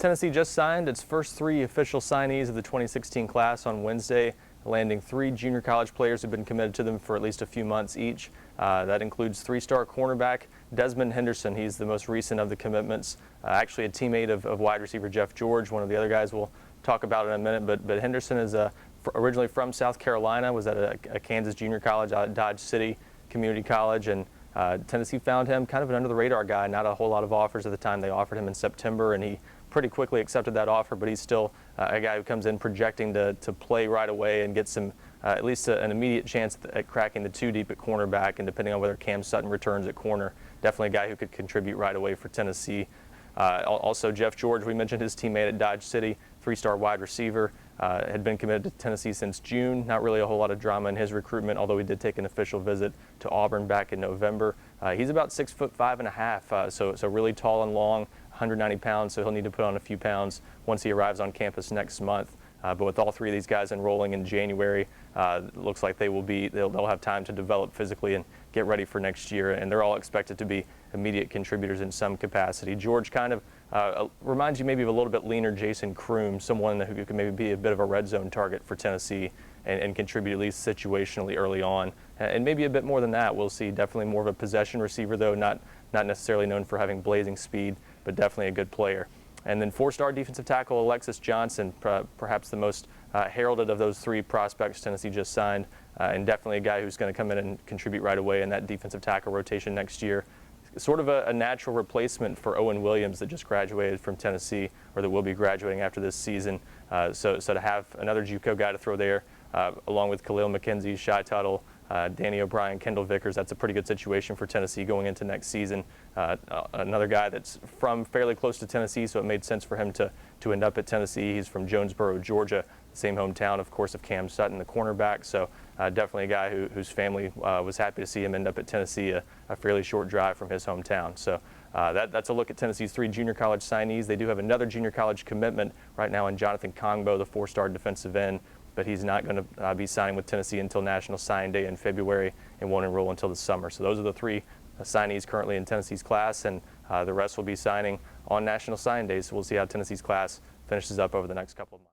Tennessee just signed its first 3 official signees of the 2016 class on Wednesday, landing 3 junior college players who've been committed to them for at least a few months each. That includes 3-star cornerback Desmond Henderson. He's the most recent of the commitments, actually a teammate of wide receiver Jeff George, one of the other guys we'll talk about in a minute. But Henderson is originally from South Carolina, was at a Kansas junior college out at Dodge City Community College, and Tennessee found him kind of an under-the-radar guy. Not a whole lot of offers at the time. They offered him in September, and he pretty quickly accepted that offer, but he's still a guy who comes in projecting to play right away and get some at least an immediate chance at cracking the 2 deep at cornerback, and depending on whether Cam Sutton returns at corner, definitely a guy who could contribute right away for Tennessee. Also Jeff George, we mentioned his teammate at Dodge City, 3-star wide receiver, had been committed to Tennessee since June. Not really a whole lot of drama in his recruitment, although he did take an official visit to Auburn back in November. He's about 6'5½", so really tall and long, 190 pounds, so he'll need to put on a few pounds once he arrives on campus next month. But with all 3 of these guys enrolling in January, it looks like they'll have time to develop physically and get ready for next year, and they're all expected to be immediate contributors in some capacity. George kind of reminds you maybe of a little bit leaner Jason Kroom, someone who could maybe be a bit of a red zone target for Tennessee and contribute at least situationally early on. And maybe a bit more than that. We'll see. Definitely more of a possession receiver, though, not necessarily known for having blazing speed, but definitely a good player. And then 4-star defensive tackle Alexis Johnson, perhaps the most heralded of those 3 prospects Tennessee just signed, and definitely a guy who's going to come in and contribute right away in that defensive tackle rotation next year. Sort of a natural replacement for Owen Williams that just graduated from Tennessee, or that will be graduating after this season. So to have another JUCO guy to throw there, along with Khalil McKenzie, Shy Tuttle, Danny O'Brien, Kendall Vickers, that's a pretty good situation for Tennessee going into next season. Another guy that's from fairly close to Tennessee, so it made sense for him to end up at Tennessee. He's from Jonesboro, Georgia, the same hometown, of course, of Cam Sutton, the cornerback. So definitely a guy whose family was happy to see him end up at Tennessee, a fairly short drive from his hometown. So that's a look at Tennessee's 3 junior college signees. They do have another junior college commitment right now in Jonathan Kongbo, the 4-star defensive end, but he's not going to be signing with Tennessee until National Signing Day in February and won't enroll until the summer. So those are the 3 signees currently in Tennessee's class, and the rest will be signing on National Signing Day. So we'll see how Tennessee's class finishes up over the next couple of months.